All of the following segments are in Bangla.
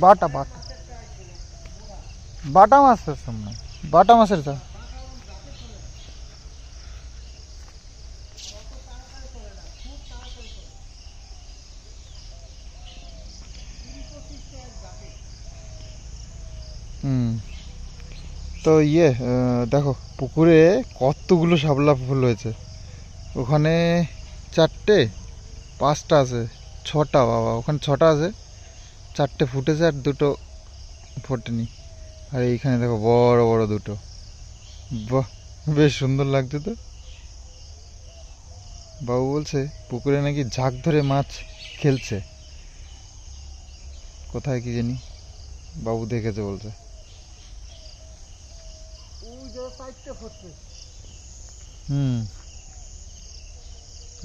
বাটা বাটা বাটা মাছের সামনে বাটা মাছের তো তো দেখো পুকুরে কতগুলো শাপলা ফুল হয়েছে। ওখানে 4টে 5টা আছে, 6টা, বাবা ওখানে 6টা আছে, 4টে ফুটেছে আর 2টো ফোটেনি। আর এইখানে দেখো বড় বড় 2টো, বাহ বেশ সুন্দর লাগছে তো। বাবু বলছে পুকুরে নাকি ঝাঁক ধরে মাছ খেলছে, কোথায় কি জানি, বাবু দেখেছে বলছে।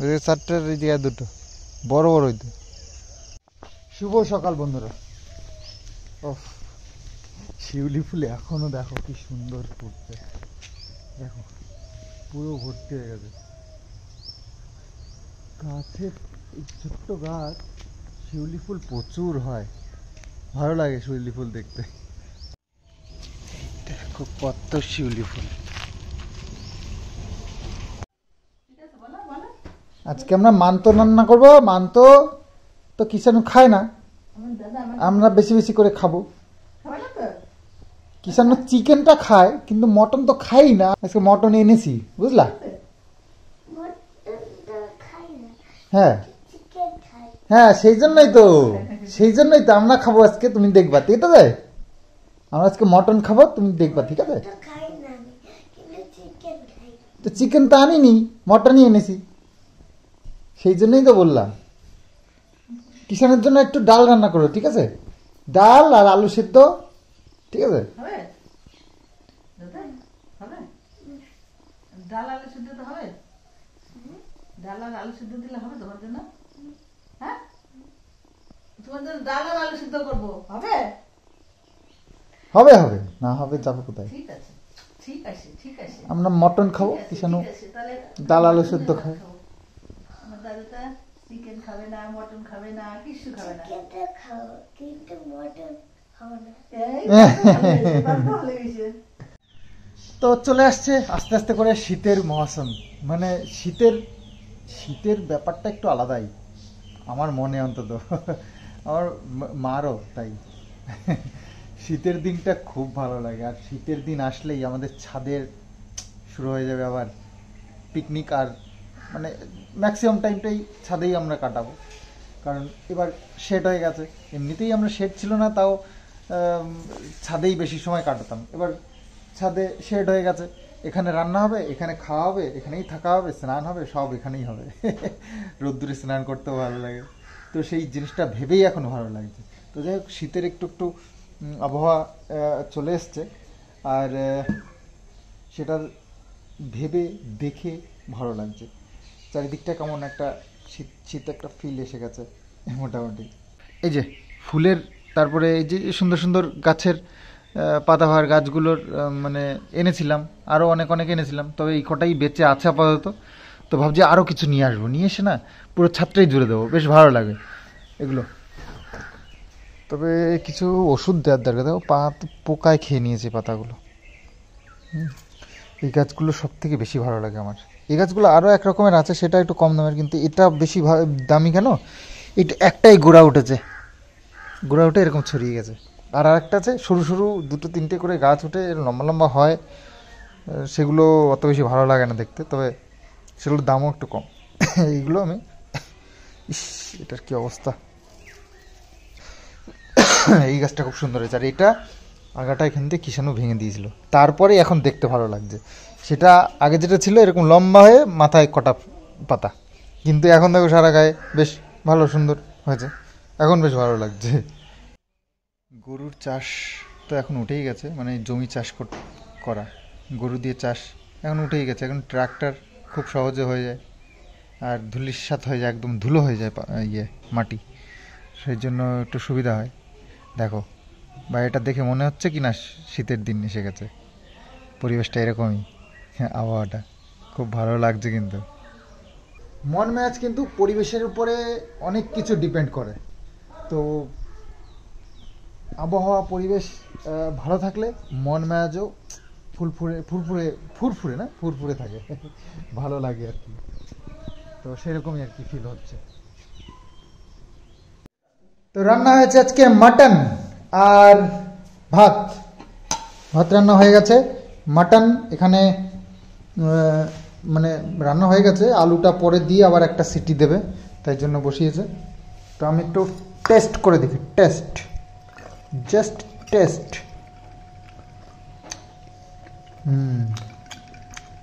ওই 4টার এই জায়গায় 2টো বড় বড় হইতে। শুভ সকাল বন্ধুরা। ও শিউলি ফুল এখনো দেখো কি সুন্দর ফুটছে, দেখো পুরো ভর্তি হয়ে গেছে গাছের। এই ছোট্ট গাছ, শিউলি ফুল প্রচুর হয়, ভালো লাগে শিউলি ফুল দেখতে। দেখো কত শিউলি ফুল। আজকে আমরা মান্ত রান্না করবো। মান্ত তো কিষানু খায় না, আমরা বেশি বেশি করে খাবো। কিষানু চিকেনটা খায় কিন্তু মটন তো খাই না। আজকে মটন এনেছি বুঝলা। হ্যাঁ হ্যাঁ সেই জন্যই তো আমরা খাবো আজকে, তুমি দেখবা ঠিক আছে। আমরা আজকে মটন খাবো, তুমি দেখবা ঠিক আছে। তো চিকেন তো আনিনি, মটনই এনেছি, সেই জন্যই তো বললাম। কিষানের জন্য একটু ডাল রান্না করো ঠিক আছে, ডাল আর আলু সিদ্ধ ঠিক আছে। ডাল আলু সিদ্ধ তো হবে, ডাল আর আলু সিদ্ধ দিলে হবে তোমার জন্য। হ্যাঁ তোমার জন্য ডাল আর আলু সিদ্ধ করবো, হবে হবে হবে না হবে যাবে কোথায়। ঠিক আছে ঠিক আছে ঠিক আছে, আমরা মটন খাবো, কিষানু ডাল আলু সিদ্ধ খায়। আমার দাদুটা চিকেন খাবে না, মটন খাবে না, কিছু খাবে না। কিন্তু মটন খাবে না। তো চলে আসছে আস্তে আস্তে করে শীতের মৌসুম, মানে শীতের ব্যাপারটা একটু আলাদাই আমার মনে, অন্তত আমার মারও তাই। শীতের দিনটা খুব ভালো লাগে, আর শীতের দিন আসলেই আমাদের ছাদের শুরু হয়ে যাবে আবার পিকনিক। আর মানে ম্যাক্সিমাম টাইমটাই ছাদেই আমরা কাটাবো, কারণ এবার শেড হয়ে গেছে। এমনিতেই আমরা শেড ছিল না, তাও ছাদেই বেশি সময় কাটাতাম। এবার ছাদে শেড হয়ে গেছে, এখানে রান্না হবে, এখানে খাওয়া হবে, এখানেই থাকা হবে, স্নান হবে, সব এখানেই হবে। রোদ্দুরে স্নান করতেও ভালো লাগে, তো সেই জিনিসটা ভেবেই এখন ভালো লাগছে। তো যাই হোক, শীতের একটু একটু আবহাওয়া চলে এসছে, আর সেটা ভেবে দেখে ভালো লাগছে। চারিদিকটা কেমন একটা শীত শীত একটা ফিল এসে গেছে মোটামুটি। এই যে ফুলের, তারপরে এই যে সুন্দর সুন্দর গাছের পাতাবাহার গাছগুলোর মানে এনেছিলাম, আরও অনেক অনেক এনেছিলাম, তবে এই কটাই বেঁচে আছে আপাতত। তো ভাবছি আরও কিছু নিয়ে আসবো, নিয়ে এসে না পুরো ছাদটাই জুড়ে দেবো, বেশ ভালো লাগে এগুলো। তবে কিছু ওষুধ দেওয়ার দরকার, দেখো পোকায় খেয়ে নিয়েছে পাতাগুলো। এই গাছগুলো সব থেকে বেশি ভালো লাগে আমার। এই গাছগুলো আরও এক রকমের আছে, সেটা একটু কম দামের, কিন্তু এটা বেশি দামি কেন, এটা একটাই গোড়া উঠেছে, গোড়া উঠে এরকম ছড়িয়ে গেছে। আর একটা আছে সরু সরু 2-3টে করে গাছ উঠে লম্বা লম্বা হয়, সেগুলো অত বেশি ভালো লাগে না দেখতে, তবে সেগুলোর দামও একটু কম। এইগুলো আমি এটার কি অবস্থা। এই গাছটা খুব সুন্দর হয়েছে, আর এটা আগাটা এখান থেকে কিষানু ভেঙে দিয়েছিল, তারপরে এখন দেখতে ভালো লাগছে। সেটা আগে যেটা ছিল এরকম লম্বা হয়ে মাথায় কটা পাতা, কিন্তু এখন দেখো সারা গায়ে বেশ ভালো সুন্দর হয়েছে, এখন বেশ ভালো লাগছে। গরুর চাষ তো এখন উঠেই গেছে, মানে জমি চাষ করা গরু দিয়ে চাষ এখন উঠেই গেছে। এখন ট্রাক্টর খুব সহজে হয়ে যায়, আর ধুলিস্যাৎ হয়ে যায়, একদম ধুলো হয়ে যায় মাটি, সেই জন্য একটু সুবিধা হয়। দেখো বা এটা দেখে মনে হচ্ছে কি না শীতের দিন এসে গেছে, পরিবেশটা এরকমই, আবহাওয়াটা খুব ভালো লাগছে। কিন্তু মন মেজাজ কিন্তু পরিবেশের উপরে অনেক কিছু ডিপেন্ড করে। তো আবহাওয়া পরিবেশ ভালো থাকলে মন মেজাজও ফুরফুরে থাকে ভালো লাগে আর কি। তো সেরকমই আর কি ফিল হচ্ছে। তো রান্না হয়েছে আজকে মাটন আর ভাত। ভাত রান্না হয়ে গেছে, মাটন এখানে মানে রান্না হয়ে গেছে, আলুটা পরে দিয়ে আবার একটা সিটি দেবে, তাই জন্য বসিয়েছে। তো আমি একটু টেস্ট করে দেখি, জাস্ট টেস্ট।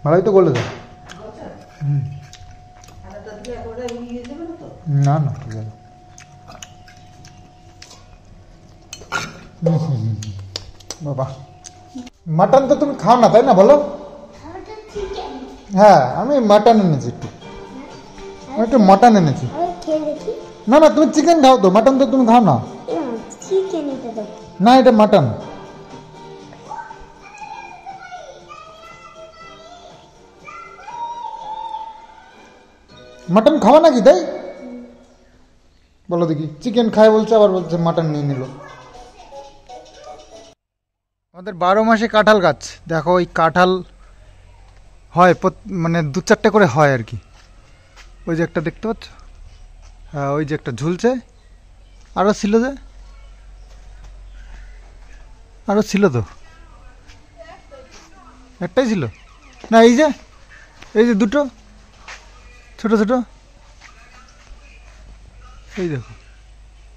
ভালোই তো বলে দাও। না না ঠিক আছে। বাবা মাটন তো তুমি খাও না তাই না, বলো? হ্যাঁ আমি মাটন এনেছি, একটু মাটন এনেছি। না না তুমি চিকেন খাও তো, মাটন তো তুমি খাও না। না এটা মাটন। মাটন খাওয়া নাকি তাই বলো দেখি? চিকেন খায় বলছে, আবার বলছে মাটন নিয়ে নিল। আমাদের 12 মাসে কাঁঠাল গাছ, দেখো ওই কাঁঠাল হয় মানে 2-4টে করে হয় আর কি। ওই যে একটা দেখতে পাচ্ছ, হ্যাঁ ওই যে একটা ঝুলছে, আরও ছিল তো, একটাই ছিল না, এই যে দুটো ছোট ছোট, এই দেখো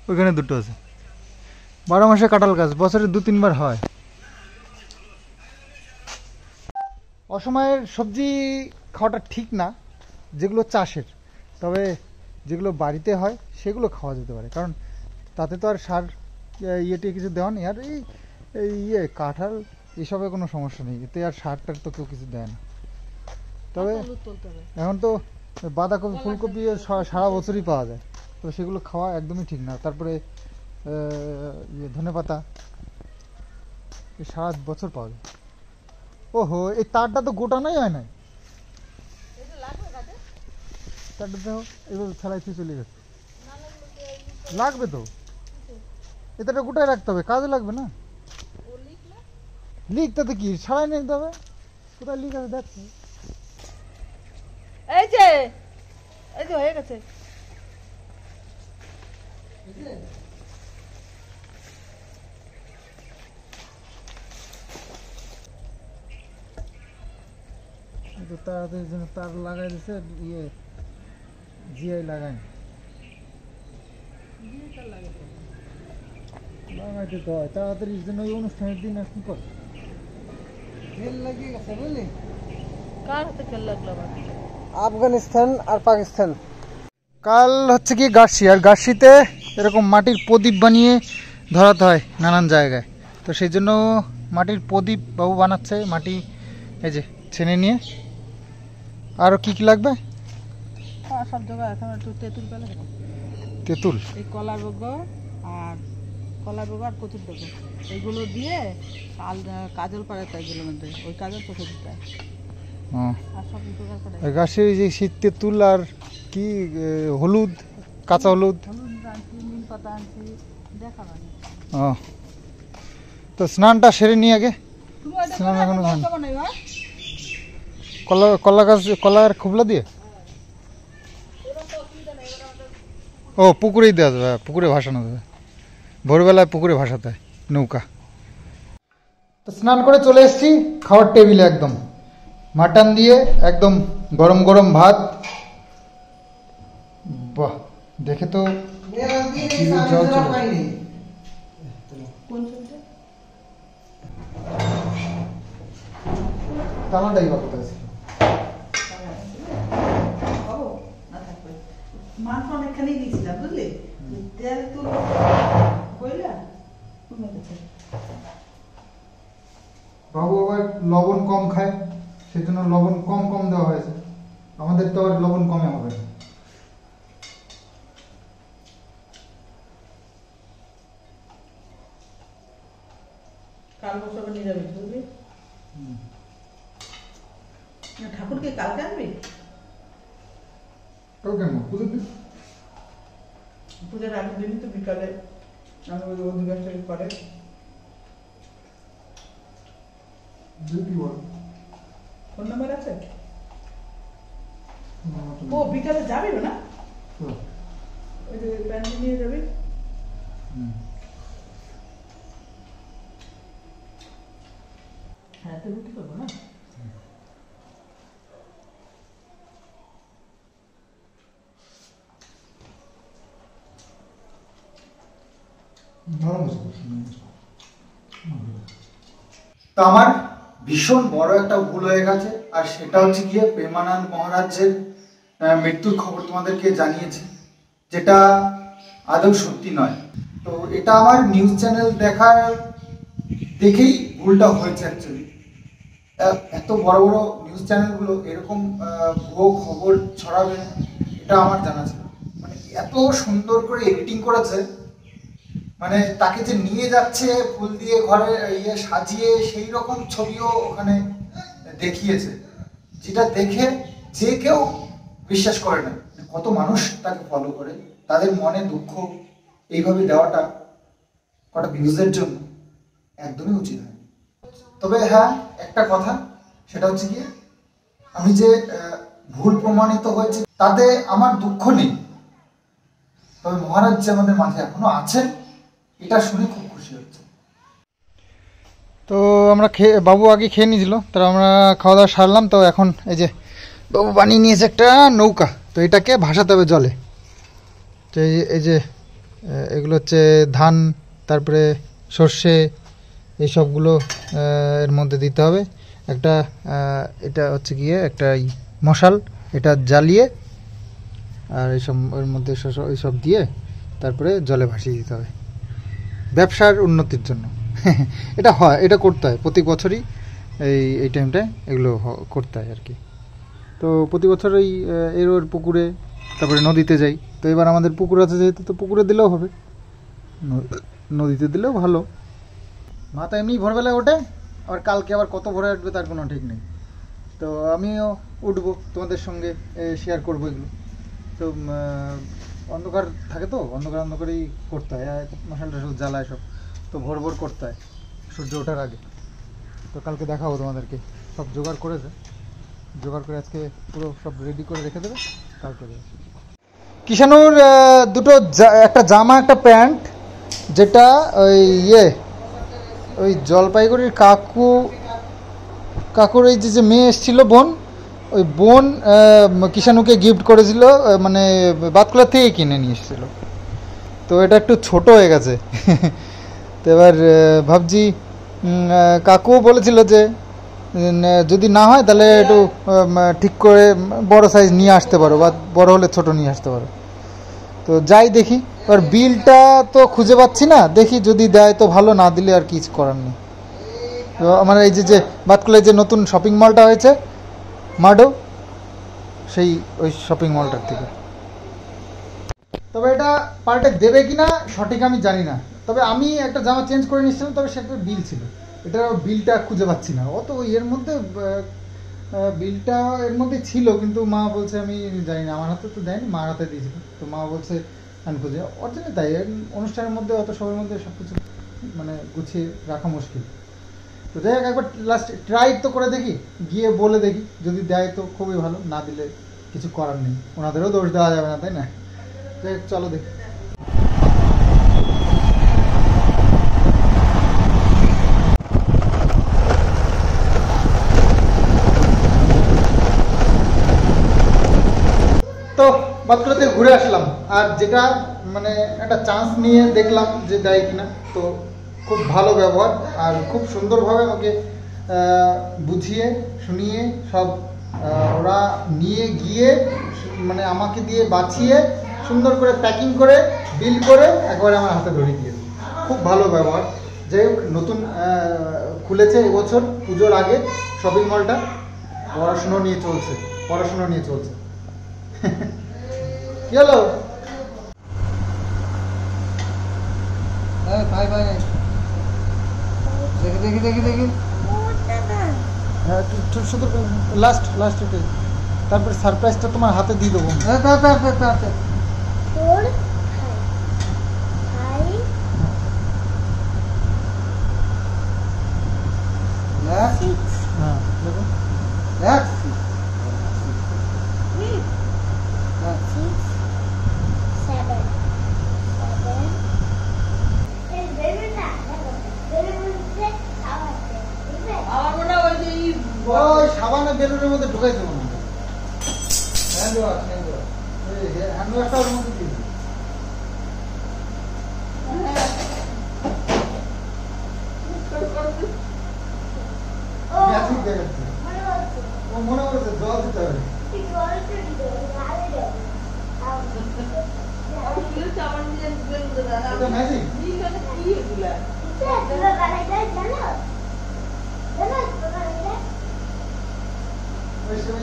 ওইখানে দুটো আছে। 12 মাসে কাঁঠাল গাছ, বছরে 2-3 বার হয়। অসময়ের সবজি খাওয়াটা ঠিক না, যেগুলো চাষের, তবে যেগুলো বাড়িতে হয় সেগুলো খাওয়া যেতে পারে, কারণ তাতে তো আর সার ইয়েটি কিছু দেওয়া নেই। আর এই কাঁঠাল এসবে কোনো সমস্যা নেই, এতে আর সারটার তো কেউ কিছু দেয় না। তবে এখন তো বাঁধাকপি ফুলকপি সারা বছরই পাওয়া যায়, তো সেগুলো খাওয়া একদমই ঠিক না। তারপরে ধনেপাতা সারা বছর পাওয়া যায়। ওহো এই তারটা তো গোটানোই হয় না, তারটা দেখো এবার ছাড়াইতে চলে গেছে। লাগবে তো, এটা গোটায় রাখতে হবে, কাজে লাগবে না। লিক তাতে কি ছাড়াই নিতে হবে, কোথায় লিক আছে দেখছি। এই যে হয়ে গেছে। তাড়াতাড়ি জন্য তার লাগাই দিছে, জিআই লাগাই লাগাইতে তো হয় তাড়াতাড়ির জন্য। ওই অনুষ্ঠানের দিন আর কি করে খেল লাগিয়ে গেছে বুঝলি। কার হাতে খেল লাগলো আবার? আফগানিস্তান আর পাকিস্তান। কাল হচ্ছে কি গার্সি, আর গার্সিতে এরকম মাটির প্রদীপ বানিয়ে ধরাতে হয় নানান জায়গায়। তো সেই জন্য মাটির প্রদীপ বাবু বানাচ্ছে, মাটি এই যে ছেনে নিয়ে। আরও কি কি লাগবে? সব জায়গায় এখন একটু তেঁতুল পেলে হবে। তেঁতুল, এই কলার বগা আর কচুর ডগা, এইগুলো দিয়ে কাজল পাড়ে তাই এগুলোর মধ্যে, ওই কাজল চোখে দিতে হয়। আর সব জোগাড় করে গাছের যে শীত তেঁতুল আর কি হলুদ, কাঁচা হলুদ আনছি, নিম পাতা আনছি, দেখা মানে। ও তো স্নানটা সেরে নিয়ে আগে। স্নান এখনো কলার খুবলা দিয়ে ও পুকুরেই দেওয়া যাবে, পুকুরে ভাসানো যাবে, ভোরবেলায় পুকুরে ভাসাতে হয় নৌকা। তো স্নান করে চলে এসেছি খাওয়ার টেবিলে, একদম মাটন দিয়ে একদম গরম গরম ভাত। বাহ দেখে তো জল চলে। তামাটাই বা কোথায় ছিল? মাংস অনেকখানি দিয়েছিলাম বুঝলি, তেল তো কইলা কমে গেছে। বাবু আবার লবণ কম খায়, সেজন্য লবণ কম কম দেওয়া হয়েছে। আমাদের তো আর লবণ কমে হবে না। কাল বছর নিয়ে যাবি বুঝলি। ঠাকুরকে কালকে আনবি? কালকে আনবো, পুজোর দিন। পূজার আগের দিনই তো বিকালে ফোন নাম্বার আছে? ও বিকালে যাবি না? ওই যে প্যান্ট নিয়ে যাবি। হ্যাঁ তো রুটি করবো না। তো আমার ভীষণ বড় একটা ভুল হয়ে গেছে, আর সেটা হচ্ছে গিয়ে প্রেমানন্দ মহারাজের মৃত্যুর খবর তোমাদেরকে জানিয়েছি, যেটা আদৌ সত্যি নয়। তো এটা আমার নিউজ চ্যানেল দেখেই ভুলটা হয়েছে অ্যাকচুয়ালি। এত বড় বড় নিউজ চ্যানেলগুলো এরকম ভুয়ো খবর ছড়াবে এটা আমার জানা ছিল। মানে এত সুন্দর করে এডিটিং করেছে, মানে তাকে যে নিয়ে যাচ্ছে ফুল দিয়ে ঘরে সাজিয়ে সেই রকম ছবিও ওখানে দেখিয়েছে, যেটা দেখে যে কেউ বিশ্বাস করে না। কত মানুষ তাকে ফলো করে, তাদের মনে দুঃখ এইভাবে দেওয়াটা কটা ভিউজের জন্য একদমই উচিত হয়। তবে হ্যাঁ, একটা কথা, সেটা হচ্ছে কি, আমি যে ভুল প্রমাণিত হয়েছে তাতে আমার দুঃখ নেই। তবে মহারাজ যে আমাদের মাঝে এখনো আছেন, এটা শুনে খুব খুশি হচ্ছে। তো আমরা বাবু আগে খেয়ে নিয়েছিল, তো আমরা খাওয়া দাওয়া সারলাম। তো এখন এই যে বাবু বানিয়ে নিয়েছে একটা নৌকা, তো এটাকে ভাসাতে হবে জলে। তো এই যে এগুলো হচ্ছে ধান, তারপরে সর্ষে, এই সবগুলো এর মধ্যে দিতে হবে। একটা এটা হচ্ছে গিয়ে একটা মশাল, এটা জ্বালিয়ে আর এইসব এর মধ্যে এইসব দিয়ে তারপরে জলে ভাসিয়ে দিতে হবে ব্যবসার উন্নতির জন্য। এটা হয়, এটা করতে হয় প্রতি বছরই। এই টাইমটায় এগুলো করতে হয় আর কি। তো প্রতি বছর ওর পুকুরে, তারপরে নদীতে যাই। তো এবার আমাদের পুকুর আছে যেহেতু, তো পুকুরে দিলেও হবে, নদীতে দিলেও ভালো। মাথা এমনি ভোরবেলায় ওঠে, আবার কালকে আবার কত ভোরে উঠবে তার কোনো ঠিক নেই। তো আমিও উঠবো, তোমাদের সঙ্গে শেয়ার করবো এগুলো। তো অন্ধকার থাকে, তো অন্ধকারেই করতে হয়, মশাল টশাল জ্বালায় সব, তো ভোর ভোর করতে হয় সূর্য ওঠার আগে। তো কালকে দেখাবো তোমাদেরকে, সব জোগাড় করেছে, জোগাড় করে আজকে পুরো সব রেডি করে রেখে দেবে। তারপরে কিষানুর দুটো, একটা জামা একটা প্যান্ট, যেটা ওই জলপাইগুড়ির কাকুর এই যে মেয়ে এসেছিল বোন, ওই বোন কিষানুকে গিফট করেছিল, মানে বাতকুলার থেকে কিনে নিয়ে এসেছিল। তো এটা একটু ছোট হয়ে গেছে। তো এবার ভাবছি, কাকুও বলেছিল যে যদি না হয় তাহলে একটু ঠিক করে বড় সাইজ নিয়ে আসতে পারো, বা বড় হলে ছোট নিয়ে আসতে পারো। তো যাই দেখি, এবার বিলটা তো খুঁজে পাচ্ছি না, দেখি যদি দেয় তো ভালো, না দিলে আর কিছু করার নেই। তো আমার এই যে বাতকুলায় যে নতুন শপিং মলটা হয়েছে মাডো, ওই শপিং মলটার থেকে। তবে এটা পাল্টে দেবে কিনা সঠিক আমি জানি না। তবে আমি একটা জামা চেঞ্জ করে নিচ্ছিলাম, তবে সেটা বিল ছিল, এটা বিলটা খুঁজে পাচ্ছি না। অত এর মধ্যে বিলটা এর মধ্যে ছিল, কিন্তু মা বলছে, আমি জানি না, আমার হাতে তো দেয়নি, মার হাতে দিয়েছিল। তো মা বলছে আমি খুঁজে, ওর জন্য তাই অনুষ্ঠানের মধ্যে অত সবার মধ্যে সব কিছু মানে গুছিয়ে রাখা মুশকিল। তো যাই হোক, একবার লাস্ট ট্রাই তো করে দেখি, গিয়ে বলে দেখি, যদি দেয় তো খুবই ভালো, না দিলে কিছু করার নেই, ওনাদেরও দোষ দেওয়া যাবে না, তাই না? যাই হোক, চলো দেখি। তো বাতকুলাতে ঘুরে আসলাম, আর যেটা মানে একটা চান্স নিয়ে দেখলাম যে দেয় কিনা। তো খুব ভালো ব্যবহার, আর খুব সুন্দরভাবে আমাকে বুঝিয়ে শুনিয়ে সব ওরা নিয়ে গিয়ে, মানে আমাকে দিয়ে বাছিয়ে সুন্দর করে প্যাকিং করে বিল করে একবারে আমার হাতে ধরিয়ে দিয়েছে। খুব ভালো ব্যবহার। যাই হোক, নতুন খুলেছে এবছর পুজোর আগে শপিং মলটা, পড়াশুনো নিয়ে চলছে। কি হলো? দেখি হ্যাঁ, শুধু লাস্ট তারপরে সারপ্রাইজটা তোমার হাতে দিয়ে দেবো। হ্যাঁ দেখো এক আমার মনে হয় ওই যে ওই সাবানের বেলুনের মধ্যে ঢুকাই দেবো না হ্যান্ড ওয়াশ হ্যান্ড ওয়াশটা ওর মধ্যে দিয়ে দিই। ম্যাজিক দেখাচ্ছে ও মনে করেছে জল দিতে হবে এটা ম্যাজিক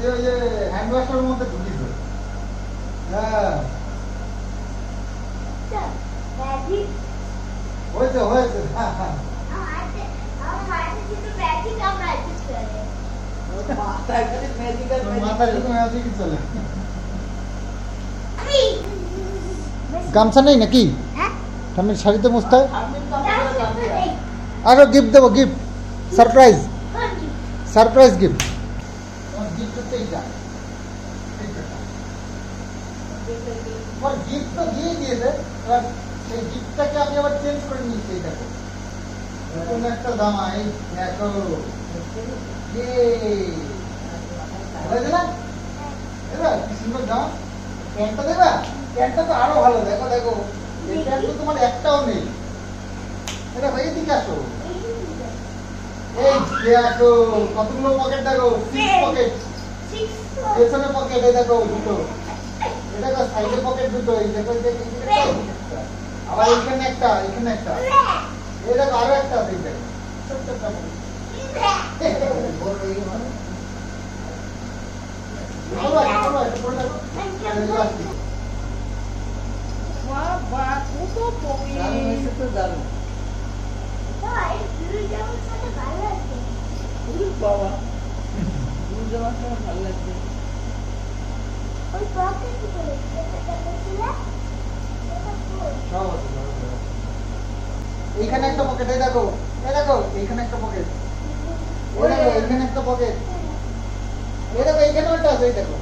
ওই যে হ্যান্ড ওয়াশটার মধ্যে ঢুকিয়ে দেবে হ্যাঁ হয়েছে হয়েছে হ্যাঁ হ্যাঁ মাথায় এরকম ম্যাজিকই চলে গামছা নেই নাকি ঠাম্মির শাড়িতে মুছতে হয় আরো গিফট দেবো gift surprise surprise gift gift হচ্ছে এইটা গিফট তো দিয়ে দিয়েছে এবার সেই গিফটটাকে আমি আবার চেঞ্জ করে নিয়েছি এইটাকে কোন একটা জামা এই দেখো কি সুন্দর জামা প্যান্টটা দেবা প্যান্টটা তো আরো ভালো দেখো দেখো এই প্যান্ট তো তোমার একটাও নেই এটা হয়ে দিকে আসো এই দেখো কতগুলো পকেট দেখো 6 পকেট পেছনে পকেট এই দেখো দুটো এই দেখো সাইডে পকেট দুটো এই দেখো আবার এখানে একটা এই দেখো আরো একটা আছে দেখো ছোট্ট একটা এইখানে একটা পকেট এই দেখো এইখানে একটা পকেট এইখানে একটা পকেট এই দেখো এইখানে একটা আছে এই দেখো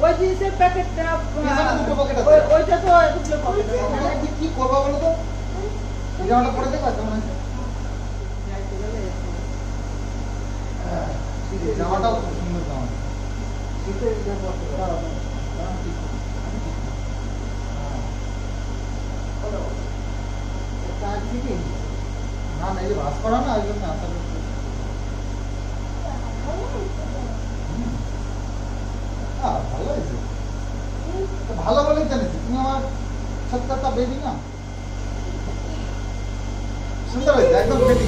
ওই জিনিসের প্যাকেটটা দুটো পকেট আছে ওইটা তো দুটো পকেট কি করবা বলো তো এই জামাটা পরে দেখবা কেমন আছে জামাটাও খুব সুন্দর জামা শীতের না না এই ভাস করা না ওই জন্য আশা করছি ভালো হয়েছে ভালো বলেই জানিস তুমি আমার ছোট্ট একটা বেবি না সুন্দর হয়েছে একদম বেবি